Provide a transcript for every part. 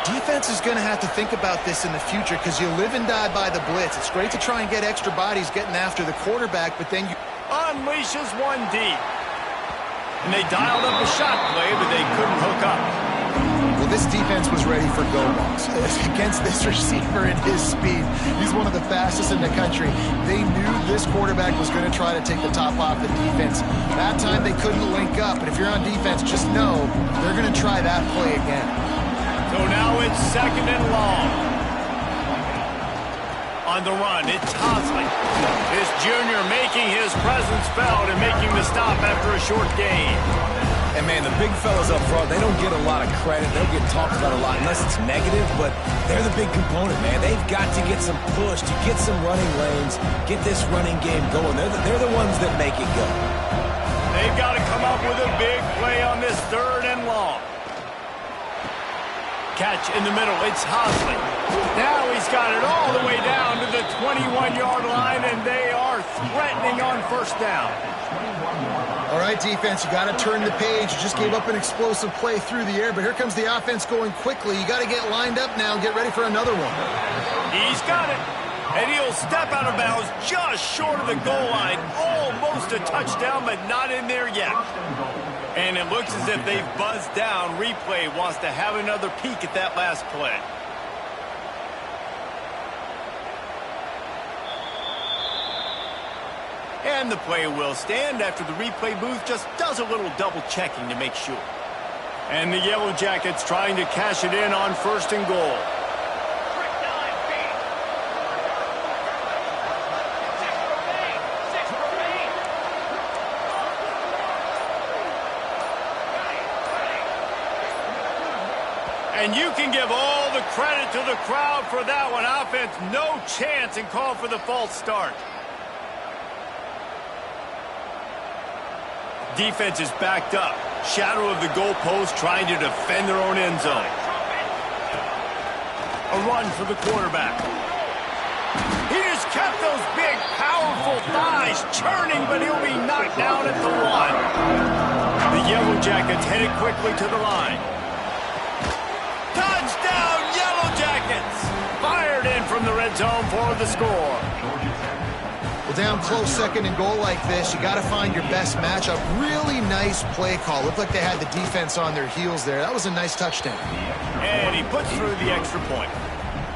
Defense is going to have to think about this in the future because you live and die by the blitz. It's great to try and get extra bodies getting after the quarterback, but then you unleashes one deep. And they dialed up a shot play, but they couldn't hook up. Well, this defense was ready for go balls. Against this receiver and his speed, he's one of the fastest in the country. They knew this quarterback was going to try to take the top off the defense. That time they couldn't link up, but if you're on defense, just know they're going to try that play again. So now it's 2nd and long. On the run, it's Hosley. This junior making his presence felt and making the stop after a short gain. And, man, the big fellas up front, they don't get a lot of credit. They don't get talked about a lot unless it's negative, but they're the big component, man. They've got to get some push, to get some running lanes, get this running game going. They're the ones that make it go. They've got to come up with a big play on this 3rd and long. Catch in the middle, it's Hosley. Now he's got it all the way down to the 21-yard line, and they are threatening on 1st down. All right, defense, you got to turn the page. You just gave up an explosive play through the air, but here comes the offense going quickly. You got to get lined up now and get ready for another one. He's got it. And he'll step out of bounds just short of the goal line. Almost a touchdown, but not in there yet. And it looks as if they've buzzed down. Replay wants to have another peek at that last play. And the play will stand after the replay booth just does a little double checking to make sure. And the Yellow Jackets trying to cash it in on 1st and goal. And you can give all the credit to the crowd for that one. Offense, no chance, and call for the false start. Defense is backed up. Shadow of the goalpost trying to defend their own end zone. A run for the quarterback. He just kept those big, powerful thighs churning, but he'll be knocked down at the 1. The Yellow Jackets headed quickly to the line. Touchdown, Yellow Jackets! Fired in from the red zone for the score. Well, down close 2nd and goal like this, you got to find your best matchup. Really nice play call. Looked like they had the defense on their heels there. That was a nice touchdown. And he puts through the extra point.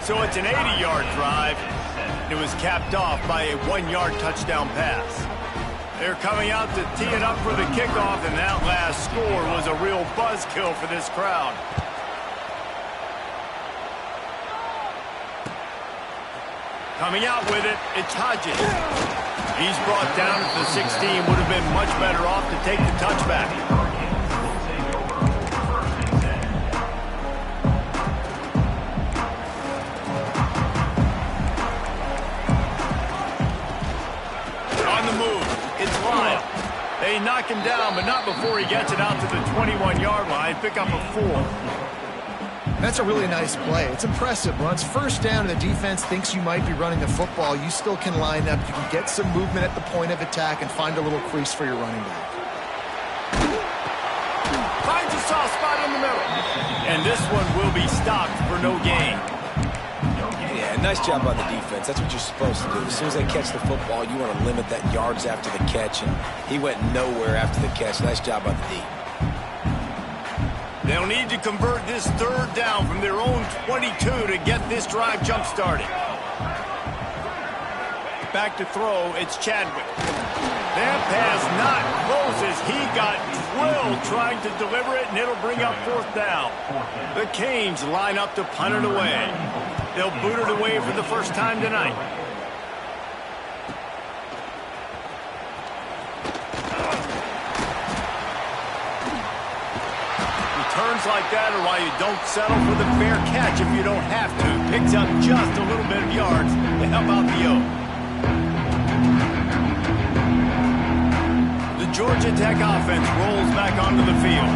So it's an 80-yard drive. It was capped off by a 1-yard touchdown pass. They're coming out to tee it up for the kickoff, and that last score was a real buzzkill for this crowd. Coming out with it, it's Hodges. He's brought down at the 16. Would have been much better off to take the touchback. On the move, it's Lyle. They knock him down, but not before he gets it out to the 21-yard line. Pick up a 4. That's a really nice play. It's impressive. Once 1st down and the defense thinks you might be running the football, you still can line up. You can get some movement at the point of attack and find a little crease for your running back. Finds a soft spot in the middle. And this one will be stopped for no gain. Yeah, nice job by the defense. That's what you're supposed to do. As soon as they catch the football, you want to limit that yards after the catch, and he went nowhere after the catch. Nice job by the D. They'll need to convert this 3rd down from their own 22 to get this drive jump-started. Back to throw, it's Chadwick. That pass not close as he got drilled trying to deliver it, and it'll bring up 4th down. The Canes line up to punt it away. They'll boot it away for the first time tonight. Turns like that are why you don't settle for the fair catch if you don't have to. Picks up just a little bit of yards to help out the O. The Georgia Tech offense rolls back onto the field.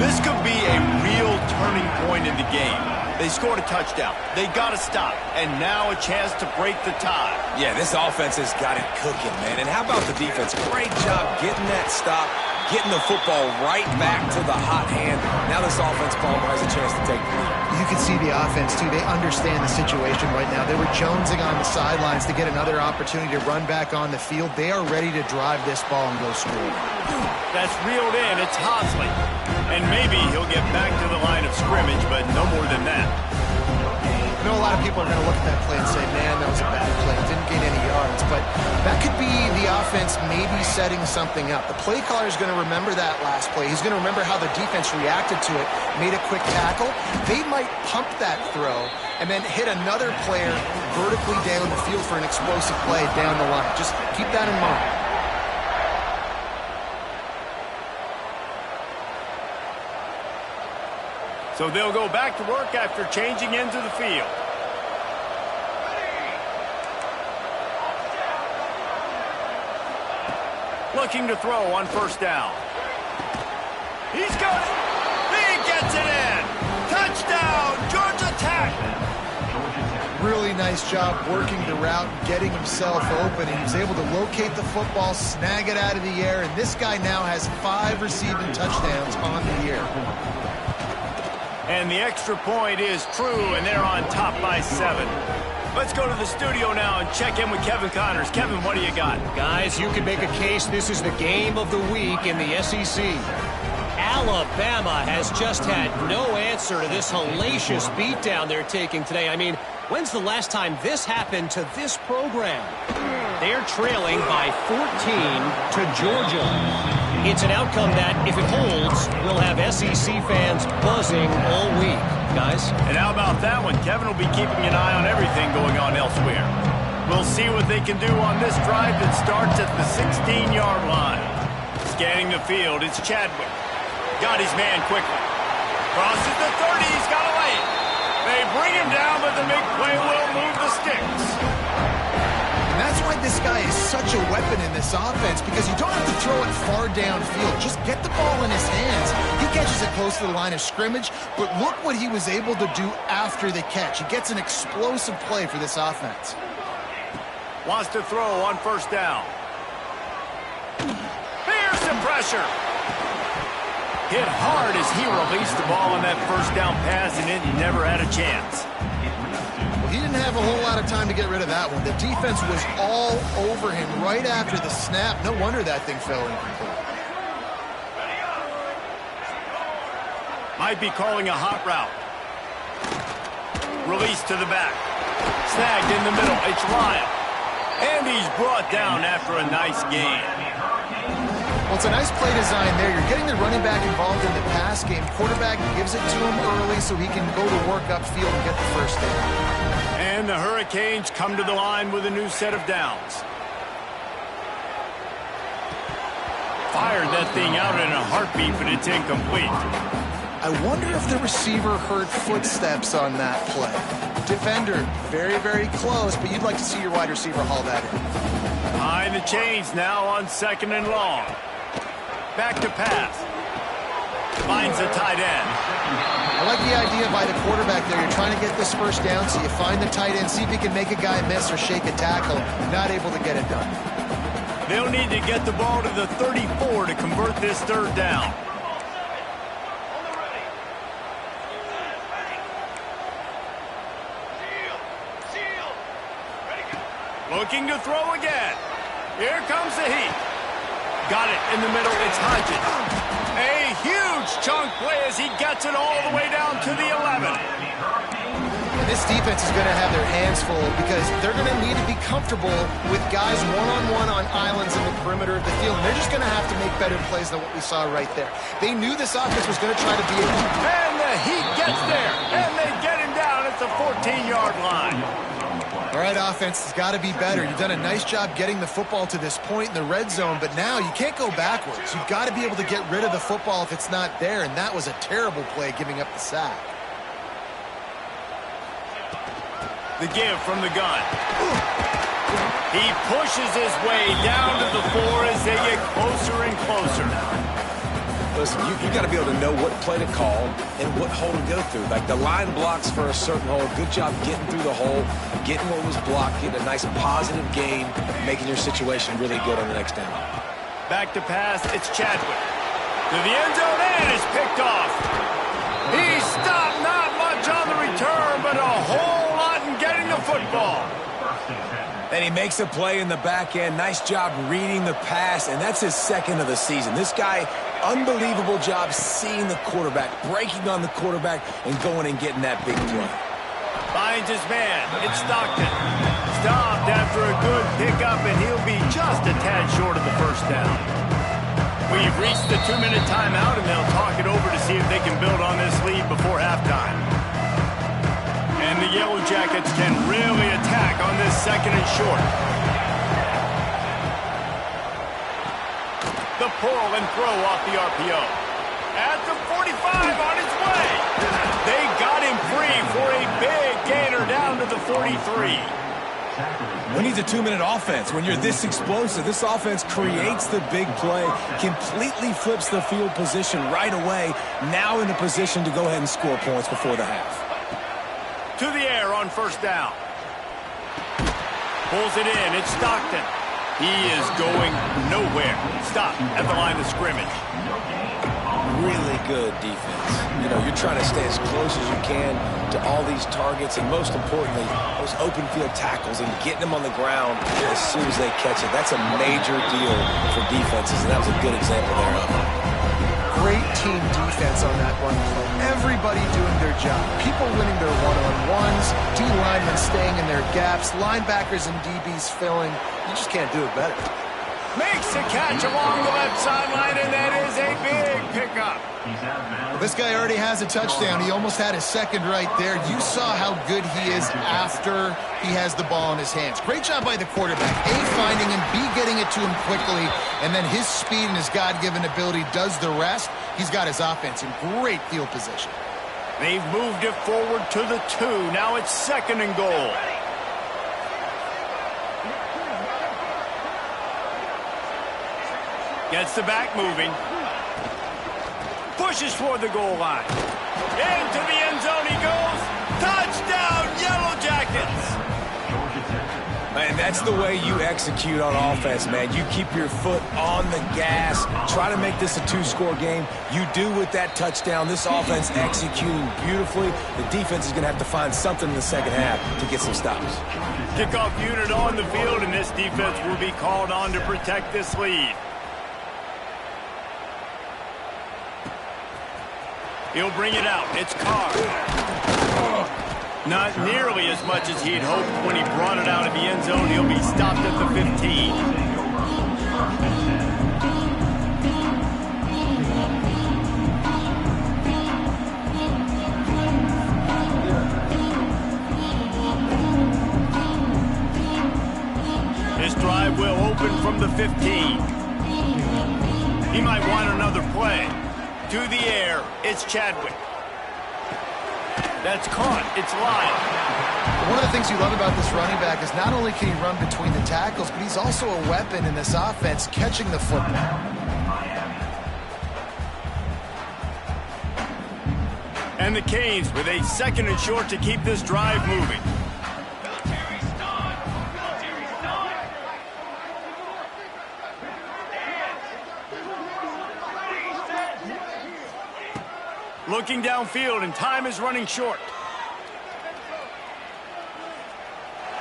This could be a real turning point in the game. They scored a touchdown. They got to stop. And now a chance to break the tie. Yeah, this offense has got it cooking, man. And how about the defense? Great job getting that stop, getting the football right back to the hot hand. Now this offense, Palmer, has a chance to take the lead. You can see the offense, too. They understand the situation right now. They were jonesing on the sidelines to get another opportunity to run back on the field. They are ready to drive this ball and go score. That's reeled in. It's Hosley. And maybe he'll get back to the line of scrimmage, but no more than that. I know a lot of people are going to look at that play and say, man, that was a bad play. It didn't gain any yards. But that could be the offense maybe setting something up. The play caller is going to remember that last play. He's going to remember how the defense reacted to it, made a quick tackle. They might pump that throw and then hit another player vertically down the field for an explosive play down the line. Just keep that in mind. So they'll go back to work after changing into the field. Looking to throw on first down. He's got it. He gets it in. Touchdown, Georgia Tech. Really nice job working the route and getting himself open. And he was able to locate the football, snag it out of the air, and this guy now has 5 receiving touchdowns on the year. And the extra point is true, and they're on top by 7. Let's go to the studio now and check in with Kevin Connors. Kevin, what do you got? Guys, you can make a case this is the game of the week in the SEC. Alabama has just had no answer to this hellacious beatdown they're taking today. I mean, when's the last time this happened to this program? They're trailing by 14 to Georgia. It's an outcome that, if it holds, will have SEC fans buzzing all week. Guys? And how about that one? Kevin will be keeping an eye on everything going on elsewhere. We'll see what they can do on this drive that starts at the 16-yard line. Scanning the field, it's Chadwick. Got his man quickly. Crosses the 30, he's got a lane. They bring him down, but the big play will move the sticks. And that's why this guy is such a weapon in this offense, because you don't have to throw it far downfield. Just get the ball in his hands. He catches it close to the line of scrimmage, but look what he was able to do after the catch. He gets an explosive play for this offense. Wants to throw on first down. Here's the pressure. Hit hard as he released the ball on that first down pass, and it never had a chance. He didn't have a whole lot of time to get rid of that one. The defense was all over him right after the snap. No wonder that thing fell incomplete. Might be calling a hot route. Release to the back. Snagged in the middle. It's Lyle. And he's brought down after a nice gain. Well, it's a nice play design there. You're getting the running back involved in the pass game. Quarterback gives it to him early so he can go to work upfield and get the first down. And the Hurricanes come to the line with a new set of downs. Fired that thing out in a heartbeat, but it's incomplete. I wonder if the receiver heard footsteps on that play. Defender, very, very close, but you'd like to see your wide receiver haul that in. Behind the chains now on 2nd and long. Back to pass. Finds the tight end. I like the idea by the quarterback there. You're trying to get this first down, so you find the tight end, see if he can make a guy miss or shake a tackle. Not able to get it done. They'll need to get the ball to the 34 to convert this third down. Looking to throw again. Here comes the heat. Got it in the middle. It's Hodges. A huge chunk play as he gets it all the way down to the 11. And this defense is going to have their hands full because they're going to need to be comfortable with guys one-on-one on islands in the perimeter of the field. And they're just going to have to make better plays than what we saw right there. They knew this offense was going to try to be able to... And the Heat gets there. And they get him down at the 14-yard line. All right, offense has got to be better. You've done a nice job getting the football to this point in the red zone, but now you can't go backwards. You've got to be able to get rid of the football if it's not there, and that was a terrible play giving up the sack. The give from the gun. He pushes his way down to the 4 as they get closer and closer. Listen, you got to be able to know what play to call and what hole to go through. Like the line blocks for a certain hole. Good job getting through the hole, getting what was blocked, getting a nice positive gain, making your situation really good on the next down. Back to pass, it's Chadwick. To the end zone and is picked off. He stopped, not much on the return, but a whole lot in getting the football. And he makes a play in the back end. Nice job reading the pass, and that's his second of the season. This guy, unbelievable job seeing the quarterback, breaking on the quarterback, and going and getting that big play. Finds his man. It's Stockton. Stopped after a good pickup, and he'll be just a tad short of the first down. We've reached the 2-minute timeout, and they'll talk it over to see if they can build on this lead before halftime. And the Yellow Jackets can really attack on this second and short. The pull and throw off the RPO. At the 45 on his way. They got him free for a big gainer down to the 43. Who needs a 2-minute offense? When you're this explosive, this offense creates the big play, completely flips the field position right away, now in a position to go ahead and score points before the half. To the air on first down. Pulls it in. It's Stockton. He is going nowhere. Stop at the line of scrimmage. Really good defense. You know, you're trying to stay as close as you can to all these targets, and most importantly, those open field tackles and getting them on the ground as soon as they catch it. That's a major deal for defenses, and that was a good example there of it. Great team defense on that run play. Everybody doing their job. People winning their one-on-ones, D-linemen staying in their gaps, linebackers and DBs filling. You just can't do it better. Makes a catch along the left sideline, and that is a big pickup. Well, this guy already has a touchdown. He almost had his second right there. You saw how good he is after he has the ball in his hands. Great job by the quarterback. A, finding him, B, getting it to him quickly, and then his speed and his God-given ability does the rest. He's got his offense in great field position. They've moved it forward to the 2. Now it's second and goal. Gets the back moving. Pushes toward the goal line. Into the end zone he goes. Touchdown, Yellow Jackets! And that's the way you execute on offense, man. You keep your foot on the gas. Try to make this a 2-score game. You do with that touchdown. This offense executing beautifully. The defense is going to have to find something in the second half to get some stops. Kickoff unit on the field, and this defense will be called on to protect this lead. He'll bring it out. It's Carr. Not nearly as much as he'd hoped when he brought it out of the end zone. He'll be stopped at the 15. This drive will open from the 15. He might want another play. To the air, it's Chadwick. That's caught. It's live. One of the things you love about this running back is not only can he run between the tackles, but he's also a weapon in this offense, catching the football. And the Canes with a second and short to keep this drive moving. Looking downfield, and time is running short.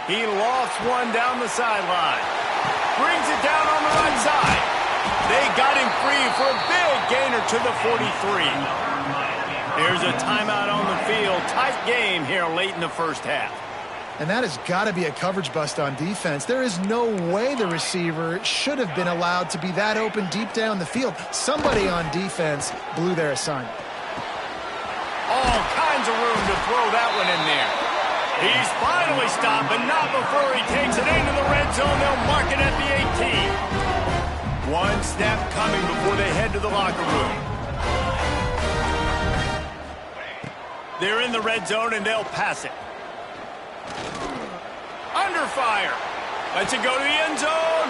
He lofts one down the sideline. Brings it down on the right side. They got him free for a big gainer to the 43. There's a timeout on the field. Tight game here late in the first half. And that has got to be a coverage bust on defense. There is no way the receiver should have been allowed to be that open deep down the field. Somebody on defense blew their assignment. All kinds of room to throw that one in there. He's finally stopped, but not before he takes it into the red zone. They'll mark it at the 18. One snap coming before they head to the locker room. They're in the red zone, and they'll pass it. Under fire. Lets it go to the end zone.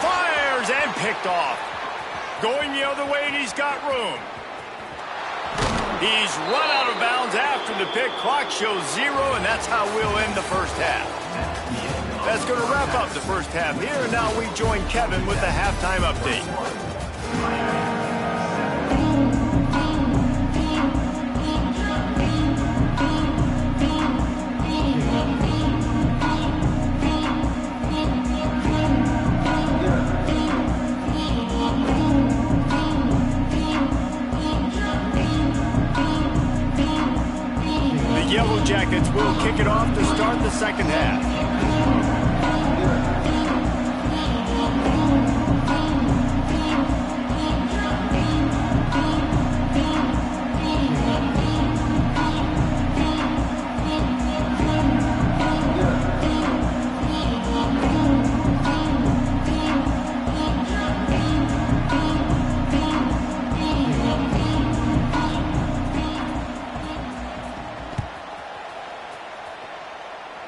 Fires and picked off. Going the other way, and he's got room. He's run out of bounds after the pick. Clock shows 0, and that's how we'll end the first half. That's going to wrap up the first half here, and now we join Kevin with the halftime update. Yellow Jackets will kick it off to start the second half.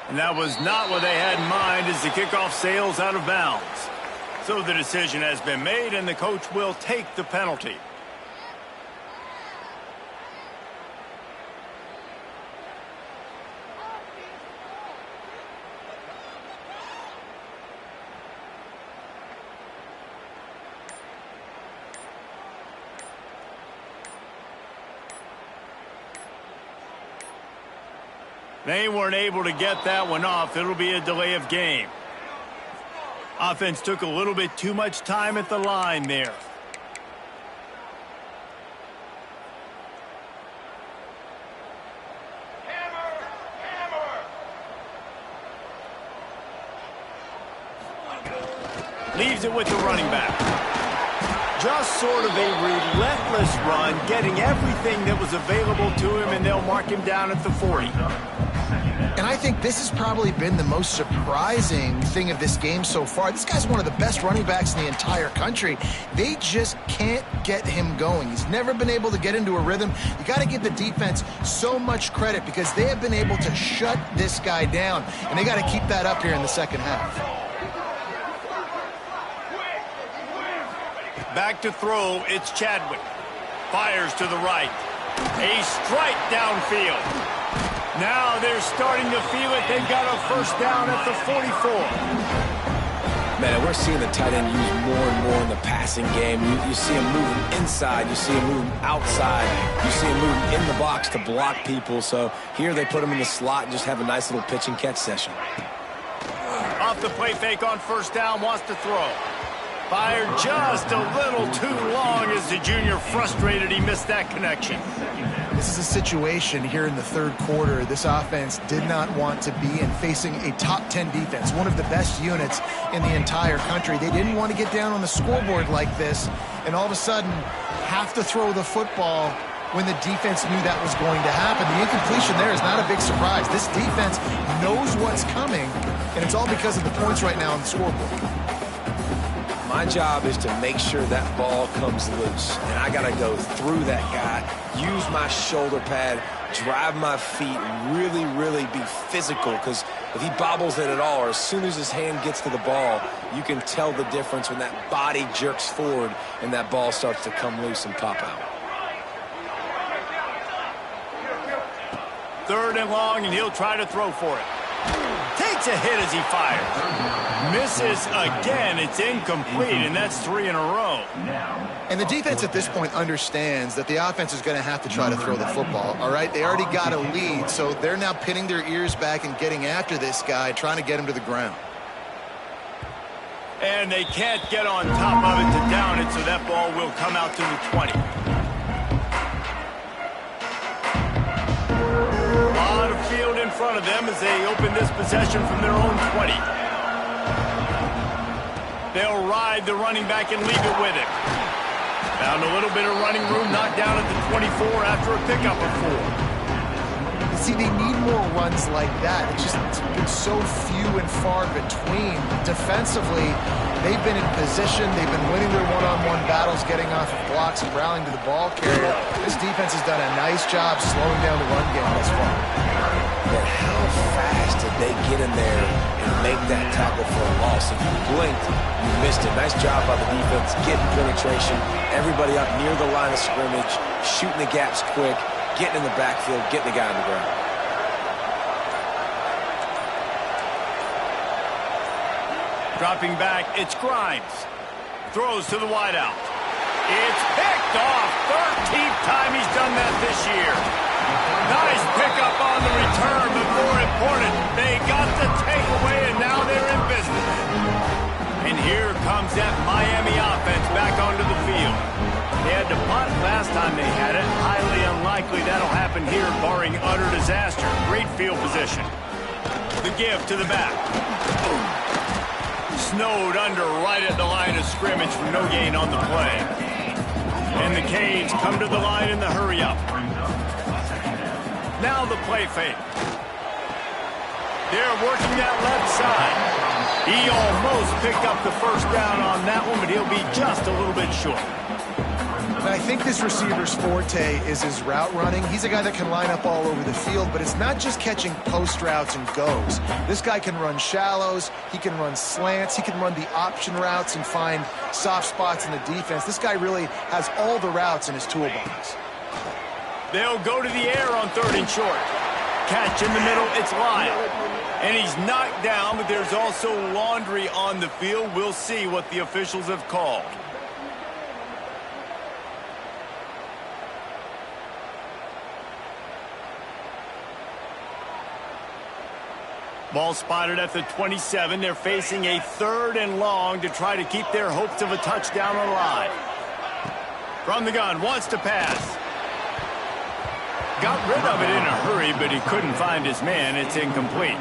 And that was not what they had in mind as the kickoff sails out of bounds. So the decision has been made, and the coach will take the penalty. They weren't able to get that one off. It'll be a delay of game. Offense took a little bit too much time at the line there. Leaves it with the running back. Just sort of a relentless run, getting everything that was available to him, and they'll mark him down at the 40. And I think this has probably been the most surprising thing of this game so far. This guy's one of the best running backs in the entire country. They just can't get him going. He's never been able to get into a rhythm. You got to give the defense so much credit because they have been able to shut this guy down, and they got to keep that up here in the second half. Back to throw, it's Chadwick. Fires to the right. A strike downfield. Now they're starting to feel it. They've got a first down at the 44. Man, we're seeing the tight end used more and more in the passing game. You see him moving inside. You see him moving outside. You see him moving in the box to block people. So here they put him in the slot and just have a nice little pitch and catch session. Off the play fake on first down, wants to throw. Fired just a little too long as the junior frustrated. He missed that connection. This is a situation here in the third quarter this offense did not want to be in, facing a top 10 defense, one of the best units in the entire country. They didn't want to get down on the scoreboard like this and all of a sudden have to throw the football when the defense knew that was going to happen. The incompletion there is not a big surprise. This defense knows what's coming, and it's all because of the points right now on the scoreboard. My job is to make sure that ball comes loose, and I got to go through that guy, use my shoulder pad, drive my feet, really, really be physical, because if he bobbles it at all, or as soon as his hand gets to the ball, you can tell the difference when that body jerks forward and that ball starts to come loose and pop out. Third and long, and he'll try to throw for it. Takes a hit as he fires. Misses again. It's incomplete, and that's 3 in a row. And the defense at this point understands that the offense is going to have to try to throw the football, all right? They already got a lead, so they're now pinning their ears back and getting after this guy, trying to get him to the ground. And they can't get on top of it to down it, so that ball will come out to the 20. A lot of field in front of them as they open this possession from their own 20. They'll ride the running back and leave it with him. Found a little bit of running room, knocked down at the 24 after a pickup of 4. You see, they need more runs like that. It's been so few and far between. Defensively, they've been in position. They've been winning their one-on-one battles, getting off of blocks and rallying to the ball carrier. This defense has done a nice job slowing down the run game thus far. But how fast did they get in there and make that tackle for a loss? If you blinked, you missed it. Nice job by the defense, getting penetration. Everybody up near the line of scrimmage, shooting the gaps quick, getting in the backfield, getting the guy on the ground. Dropping back, it's Grimes. Throws to the wideout. It's picked off. 13th time he's done that this year. Nice pickup on the return, but more important, they got the takeaway, and now they're in business. And here comes that Miami offense back onto the field. They had to punt last time they had it. Highly unlikely that'll happen here, barring utter disaster. possession. The give to the back. Snowed under right at the line of scrimmage for no gain on the play. And the Canes come to the line in the hurry-up. Now the play fake. They're working that left side. He almost picked up the first down on that one, but he'll be just a little bit short. And I think this receiver's forte is his route running. He's a guy that can line up all over the field, but it's not just catching post routes and goes. This guy can run shallows, he can run slants, he can run the option routes and find soft spots in the defense. This guy really has all the routes in his toolbox. They'll go to the air on 3rd and short. Catch in the middle, it's Lyle. And he's knocked down, but there's also laundry on the field. We'll see what the officials have called. Ball spotted at the 27. They're facing a 3rd and long to try to keep their hopes of a touchdown alive. From the gun, wants to pass. Got rid of it in a hurry, but he couldn't find his man. It's incomplete.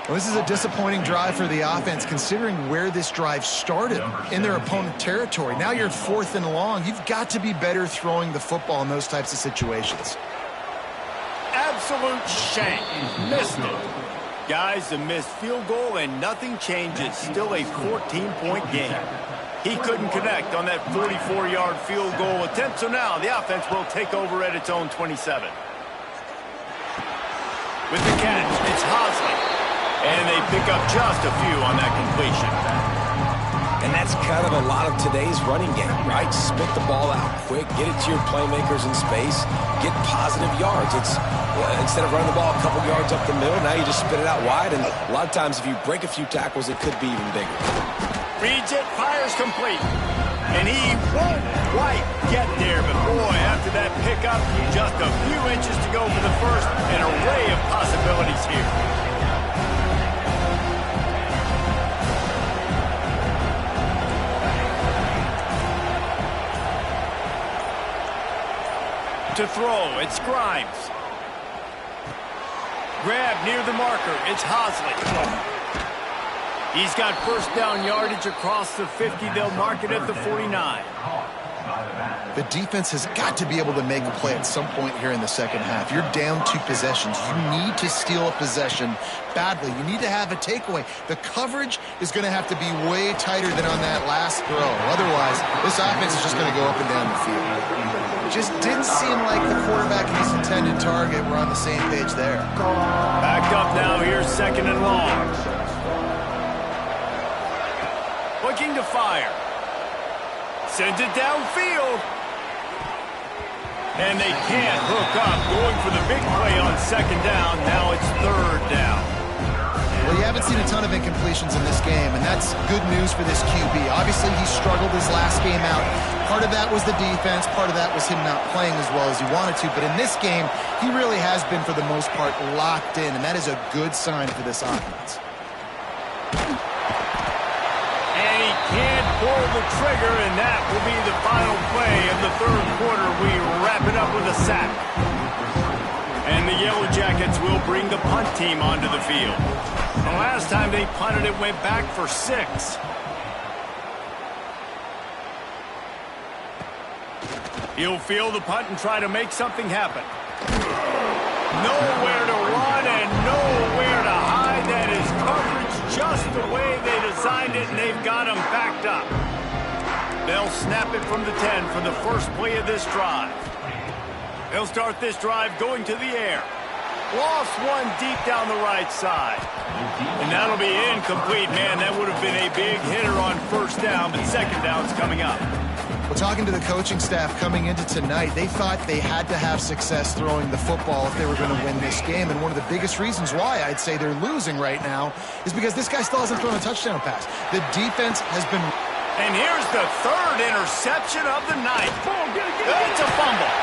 Well, this is a disappointing drive for the offense, considering where this drive started in their opponent territory. Now you're 4th and long. You've got to be better throwing the football in those types of situations. Absolute shank. Missed it. Guys, a missed field goal and nothing changes. Still a 14-point game. He couldn't connect on that 44-yard field goal attempt, so now the offense will take over at its own 27. With the catch, it's Hosley. And they pick up just a few on that completion. And that's kind of a lot of today's running game, right? Spit the ball out quick, get it to your playmakers in space, get positive yards. It's instead of running the ball a couple yards up the middle, now you just spit it out wide, and a lot of times if you break a few tackles, it could be even bigger. Reads it, fires complete. And he won't quite get there, but boy, after that pickup, just a few inches to go for the first, an array of possibilities here. To throw, it's Grimes. Grab near the marker, it's Hosley. He's got first down yardage across the 50. They'll mark it at the 49. The defense has got to be able to make a play at some point here in the second half. You're down 2 possessions. You need to steal a possession badly. You need to have a takeaway. The coverage is going to have to be way tighter than on that last throw. Otherwise, this offense is just going to go up and down the field. It just didn't seem like the quarterback and his intended target were on the same page there. Backed up now here, 2nd and long. Looking to fire. Sends it downfield. And they can't hook up. Going for the big play on 2nd down. Now it's 3rd down. Well, you haven't seen a ton of incompletions in this game, and that's good news for this QB. Obviously, he struggled his last game out. Part of that was the defense. Part of that was him not playing as well as he wanted to. But in this game, he really has been, for the most part, locked in, and that is a good sign for this offense. Can't pull the trigger, and that will be the final play of the 3rd quarter. We wrap it up with a sack. And the Yellow Jackets will bring the punt team onto the field. The last time they punted, it went back for 6. He'll field the punt and try to make something happen. Nowhere to run and nowhere to hide. That is coverage just the way they designed it, and they've got him backed up. They'll snap it from the 10 for the first play of this drive. They'll start this drive going to the air. Lost one deep down the right side. And that'll be incomplete. Man, that would have been a big hitter on 1st down, but 2nd down's coming up. Well, talking to the coaching staff coming into tonight, they thought they had to have success throwing the football if they were going to win this game. And one of the biggest reasons why I'd say they're losing right now is because this guy still hasn't thrown a touchdown pass. The defense has been... And here's the 3rd interception of the night. It's a fumble.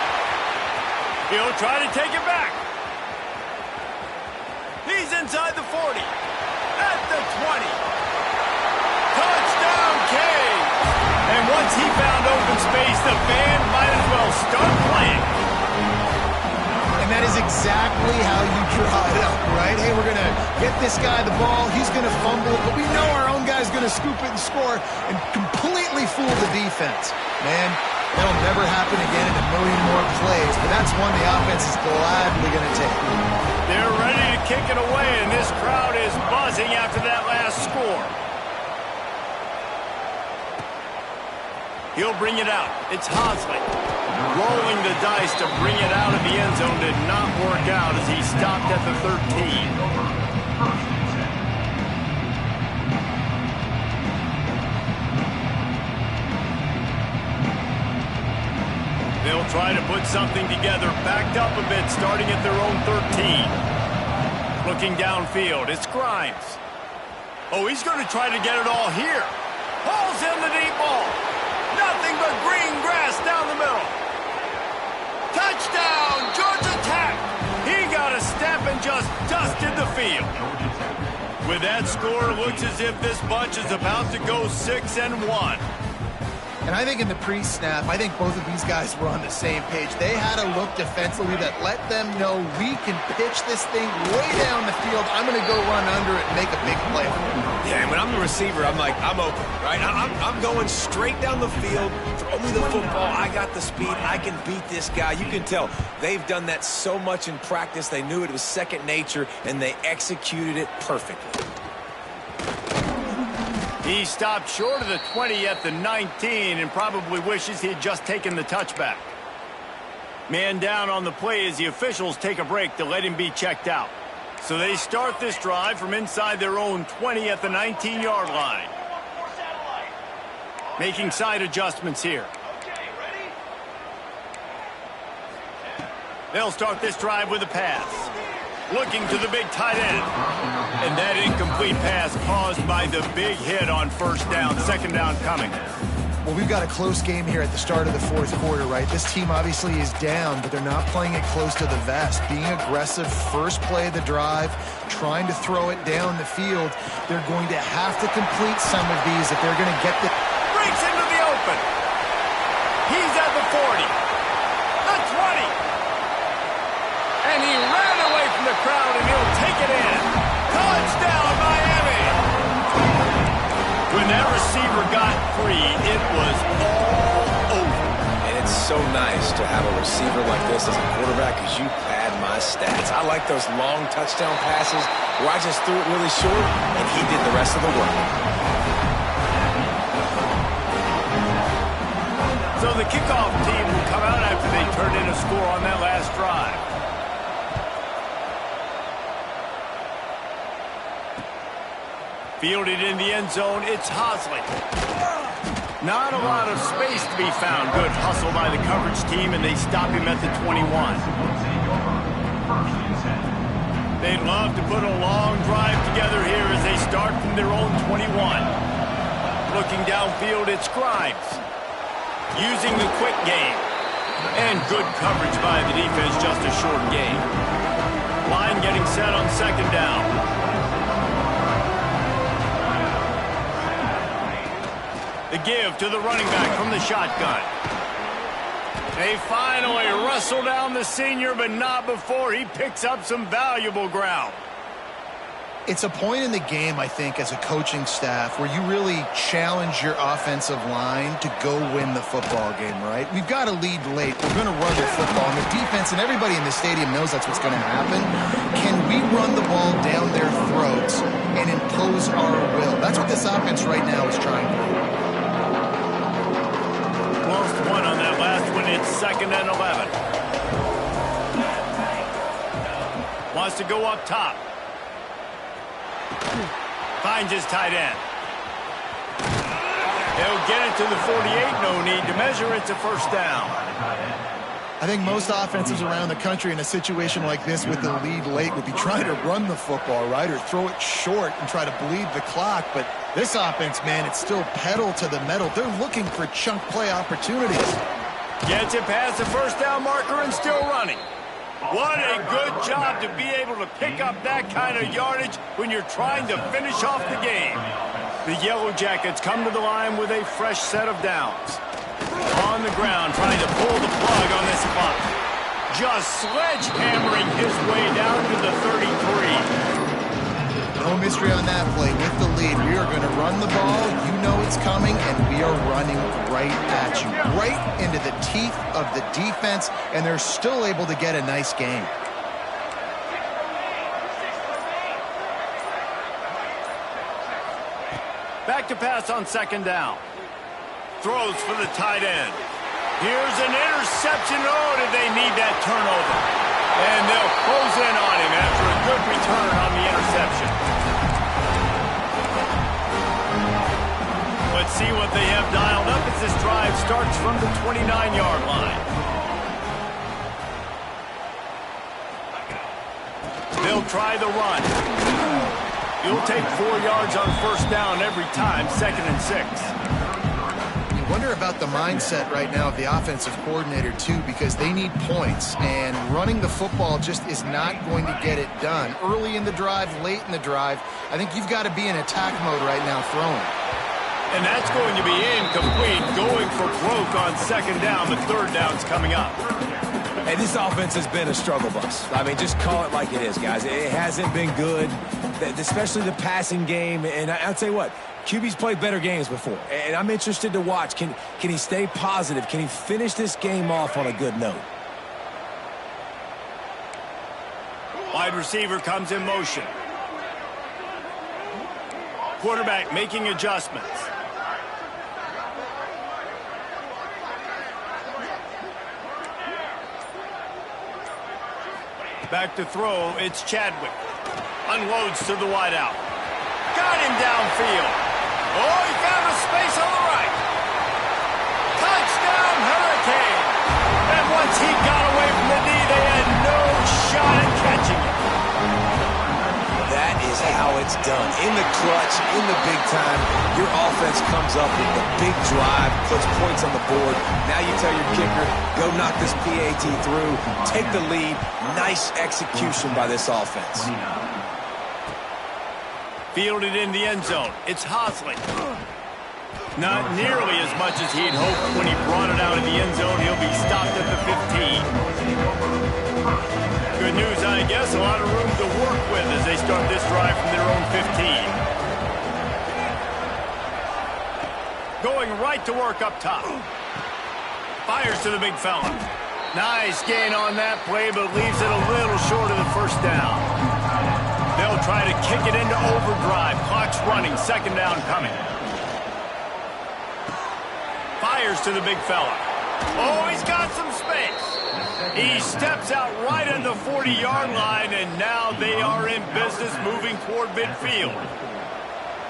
He'll try to take it back. He's inside the 40. At the 20. Touchdown, Canes. And once he found open space, the band might as well start playing. And that is exactly how you draw it up, right? Hey, we're going to get this guy the ball. He's going to fumble it, but we know our own guy's going to scoop it and score and completely fool the defense. Man, that'll never happen again in a million more plays, but that's one the offense is gladly going to take. They're ready to kick it away, and this crowd is buzzing after that last score. He'll bring it out. It's Hosley. Rolling the dice to bring it out of the end zone did not work out as he stopped at the 13. They'll try to put something together, backed up a bit, starting at their own 13. Looking downfield, it's Grimes. Oh, he's going to try to get it all here. Pulls in the deep ball. Nothing but green grass down the middle. Touchdown, Georgia Tech. He got a step and just dusted the field. With that score, it looks as if this bunch is about to go 6-1. And I think in the pre-snap, I think both of these guys were on the same page. They had a look defensively that let them know we can pitch this thing way down the field. I'm going to go run under it and make a big play. Yeah, and when I'm the receiver, I'm like, I'm open, right? I'm going straight down the field. Throw me the football. I got the speed. I can beat this guy. You can tell they've done that so much in practice. They knew it was second nature, and they executed it perfectly. He stopped short of the 20 at the 19 and probably wishes he had just taken the touchback. Man down on the play as the officials take a break to let him be checked out. So they start this drive from inside their own 20 at the 19-yard line. Making side adjustments here. They'll start this drive with a pass. Looking to the big tight end. And that incomplete pass caused by the big hit on first down, second down coming. Well, we've got a close game here at the start of the fourth quarter, right? This team obviously is down, but they're not playing it close to the vest. Being aggressive, first play of the drive, trying to throw it down the field. They're going to have to complete some of these if they're going to get the... Breaks into the open. He's at the 40. The 20. And he ran away from the crowd, and he'll take it in. Touchdown, Miami. When that receiver got free, it was all over. And it's so nice to have a receiver like this as a quarterback because you pad my stats. I like those long touchdown passes where I just threw it really short, and he did the rest of the work. So the kickoff team will come out after they turned in a score on that last drive. Fielded in the end zone, it's Hosley. Not a lot of space to be found. Good hustle by the coverage team, and they stop him at the 21. They'd love to put a long drive together here as they start from their own 21. Looking downfield, it's Grimes. Using the quick game. And good coverage by the defense, just a short gain. Line getting set on second down. The give to the running back from the shotgun. They finally wrestle down the senior, but not before he picks up some valuable ground. It's a point in the game, I think, as a coaching staff where you really challenge your offensive line to go win the football game, right? We've got to lead late. We're going to run the football. And the defense and everybody in the stadium knows that's what's going to happen. Can we run the ball down their throats and impose our will? That's what this offense right now is trying to do. Lost one on that last one. It's 2nd and 11. Wants to go up top. Finds his tight end. He'll get it to the 48. No need to measure. It's a first down. I think most offenses around the country in a situation like this with the lead late would be trying to run the football, right, or throw it short and try to bleed the clock. But this offense, man, it's still pedal to the metal. They're looking for chunk play opportunities. Gets it past the first down marker and still running. What a good job to be able to pick up that kind of yardage when you're trying to finish off the game. The Yellow Jackets come to the line with a fresh set of downs. On the ground, trying to pull the plug on this clock. just sledgehammering his way down to the 33. No mystery on that play. With the lead, we are going to run the ball. You know it's coming, and we are running right at you, right into the teeth of the defense, and they're still able to get a nice game. Back to pass on second down. Throws for the tight end. Here's an interception. Oh, did they need that turnover? And they'll close in on him after a good return on the interception. Let's see what they have dialed up as this drive starts from the 29-yard line. They'll try the run. You'll take 4 yards on first down every time, 2nd and 6. You wonder about the mindset right now of the offensive coordinator, too, because they need points, and running the football just is not going to get it done. Early in the drive, late in the drive, I think you've got to be in attack mode right now throwing. And that's going to be incomplete, going for broke on second down. The third down's coming up. Hey, this offense has been a struggle bus. I mean, just call it like it is, guys. It hasn't been good, especially the passing game. And I'll tell you what, QB's played better games before. And I'm interested to watch. Can he stay positive? Can he finish this game off on a good note? Wide receiver comes in motion. Quarterback making adjustments. Back to throw, it's Chadwick. Unloads to the wideout. Got him downfield. Oh, he found a space on the right. Touchdown, Hurricane. And once he got away from the knee, they had no shot at catching him. That is how it's done. In the clutch, in the big time, your offense comes up with the big drive, puts points on the board. Now you tell your kicker, go knock this PAT through, take the lead. Nice execution by this offense. Fielded in the end zone. It's Hosley. Not nearly as much as he'd hoped when he brought it out of the end zone. He'll be stopped at the 15. Good news, I guess. A lot of room to work with as they start this drive from their own 15. Going right to work up top. Fires to the big fella. Nice gain on that play, but leaves it a little short of the first down. They'll try to kick it into overdrive. Clock's running. Second down coming. Fires to the big fella. Oh, he's got some space. He steps out right at the 40-yard line, and now they are in business moving toward midfield.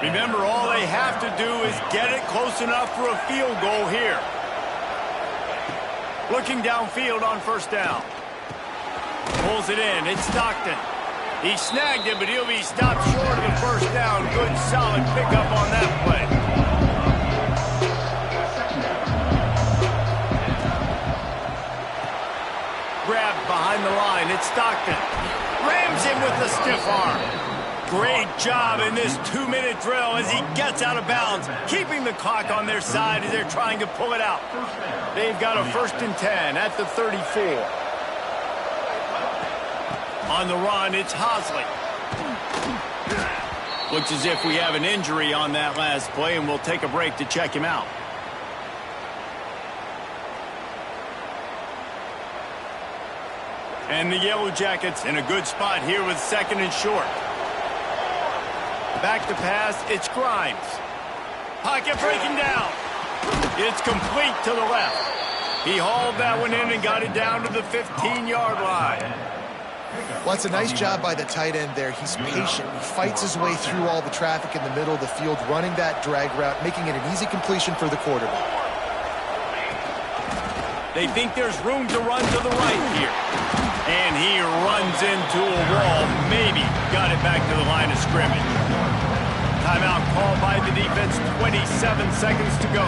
Remember, all they have to do is get it close enough for a field goal here. Looking downfield on first down. Pulls it in. It's Stockton. He snagged it, but he'll be stopped short of the first down. Good, solid pickup on that play. Grabbed behind the line. It's Stockton. Rams him with the stiff arm. Great job in this 2-minute drill as he gets out of bounds, keeping the clock on their side as they're trying to pull it out. They've got a 1st and 10 at the 34. On the run, it's Hosley. Looks as if we have an injury on that last play, and we'll take a break to check him out. And the Yellow Jackets in a good spot here with 2nd and short. Back to pass, it's Grimes. Pocket breaking down. It's complete to the left. He hauled that one in and got it down to the 15-yard line. Well, it's a nice job by the tight end there. He's patient. He fights his way through all the traffic in the middle of the field, running that drag route, making it an easy completion for the quarterback. They think there's room to run to the right here. And he runs into a wall. Maybe got it back to the line of scrimmage. Timeout called by the defense. 27 seconds to go.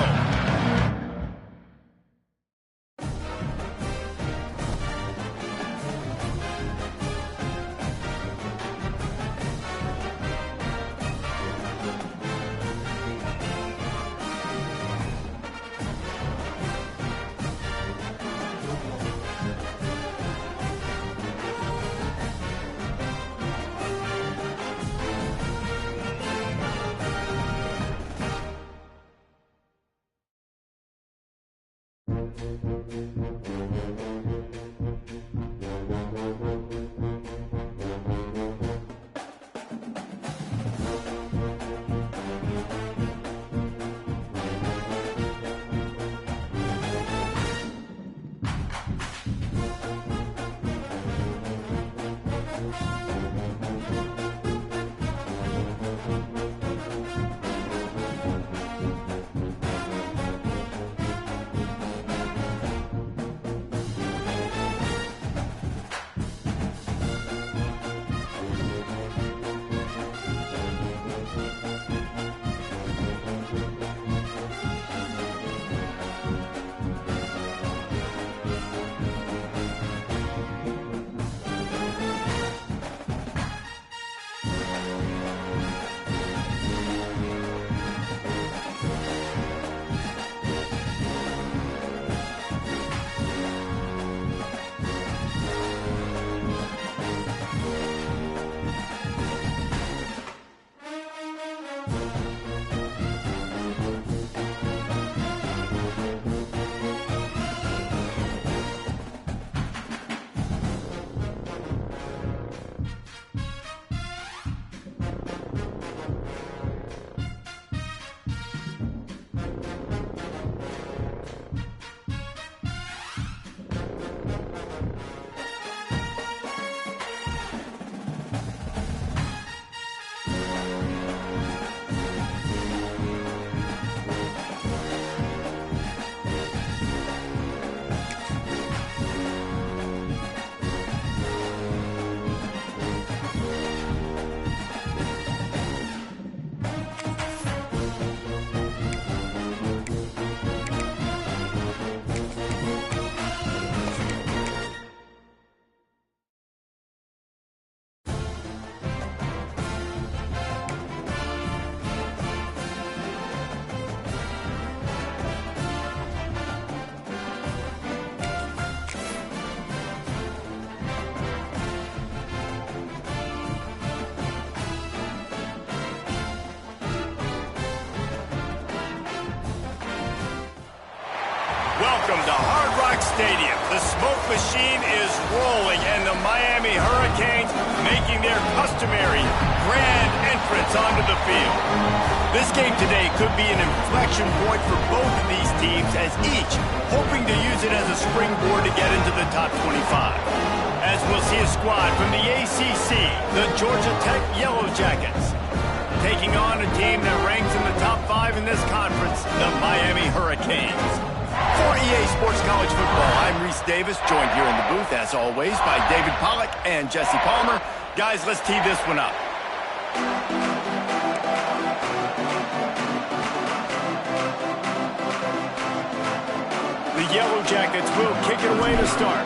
welcome to Hard Rock Stadium. The smoke machine is rolling, and the Miami Hurricanes making their customary grand entrance onto the field. This game today could be an inflection point for both of these teams, as each hoping to use it as a springboard to get into the top 25. As we'll see a squad from the ACC, the Georgia Tech Yellow Jackets, taking on a team that ranks in the top 5 in this conference, the Miami Hurricanes. For EA Sports College Football, I'm Reese Davis, joined here in the booth, as always, by David Pollack and Jesse Palmer. Guys, let's tee this one up. The Yellow Jackets will kick it away to start.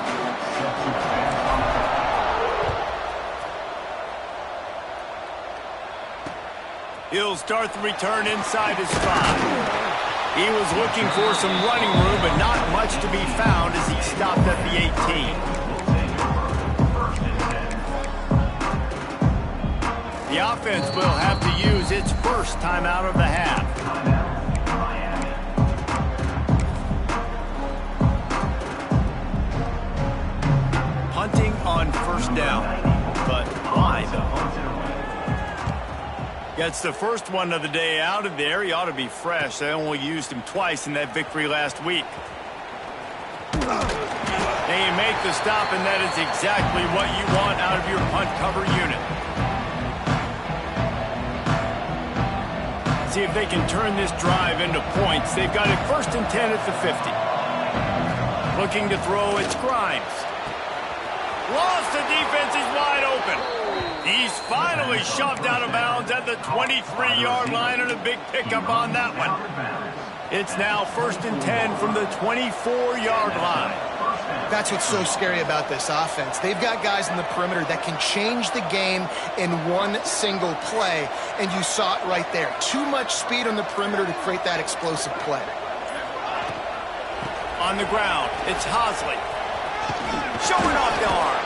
He'll start the return inside his 5. He was looking for some running room, but not much to be found as he stopped at the 18. The offense will have to use its first timeout of the half. Punting on first down, but why the punt? Gets the first one of the day out of there. He ought to be fresh. They only used him twice in that victory last week. They make the stop, and that is exactly what you want out of your punt cover unit. See if they can turn this drive into points. They've got it 1st and 10 at the 50. Looking to throw, it's Grimes. Lost the defense, he's wide open. He's finally shoved out of bounds at the 23-yard line, and a big pickup on that one. It's now 1st and 10 from the 24-yard line. That's what's so scary about this offense. They've got guys in the perimeter that can change the game in one single play, and you saw it right there. Too much speed on the perimeter to create that explosive play. On the ground, it's Hosley. Showing off the arm.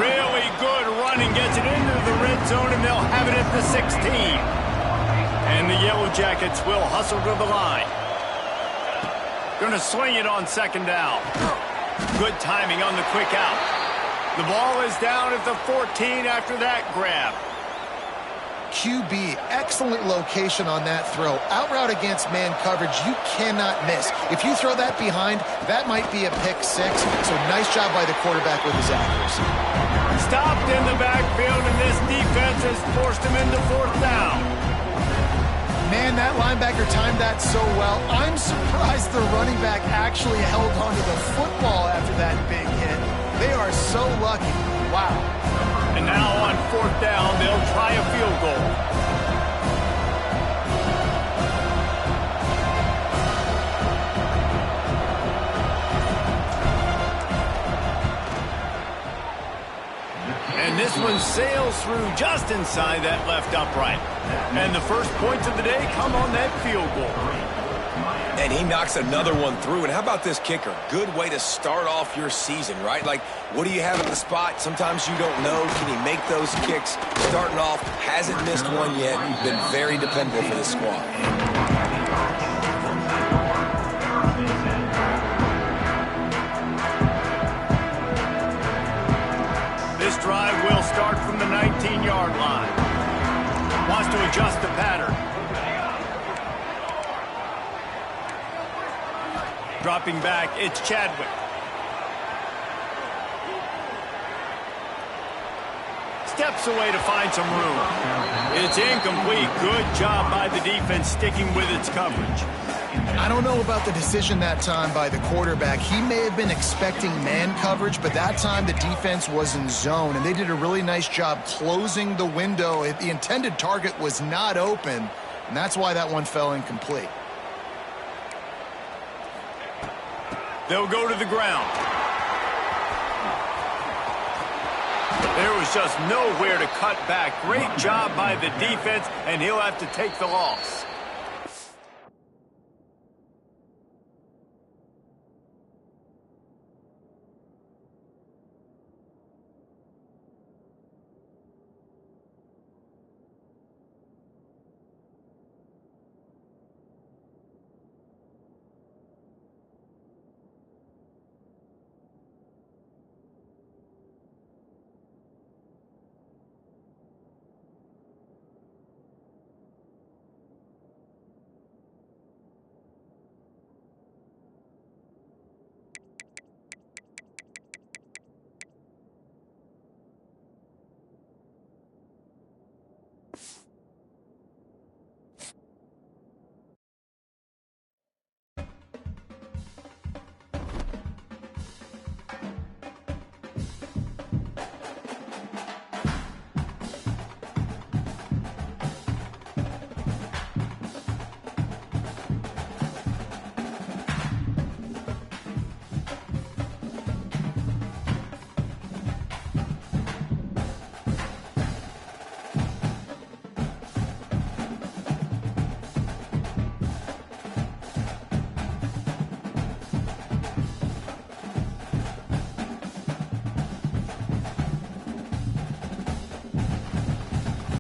Really good running, gets it into the red zone, and they'll have it at the 16. And the Yellow Jackets will hustle to the line. Going to swing it on 2nd down. Good timing on the quick out. The ball is down at the 14 after that grab. QB, excellent location on that throw. Out route against man coverage, you cannot miss. If you throw that behind, that might be a pick 6. So nice job by the quarterback with his accuracy. Stopped in the backfield, and this defense has forced him into 4th down. Man, that linebacker timed that so well. I'm surprised the running back actually held onto the football after that big hit. They are so lucky. Wow. And now on 4th down, they'll try a field goal. And this one sails through just inside that left upright. And the first points of the day come on that field goal. And he knocks another one through. And how about this kicker? Good way to start off your season, right? Like, what do you have at the spot? Sometimes you don't know. Can he make those kicks? Starting off, hasn't missed one yet. Been very dependable for this squad. This drive will start from the 19-yard line. Wants to adjust the pattern. Dropping back, it's Chadwick. Steps away to find some room. It's incomplete. Good job by the defense sticking with its coverage. I don't know about the decision that time by the quarterback. He may have been expecting man coverage, but that time the defense was in zone, and they did a really nice job closing the window. The intended target was not open, and that's why that one fell incomplete. They'll go to the ground. There was just nowhere to cut back. Great job by the defense, and he'll have to take the loss.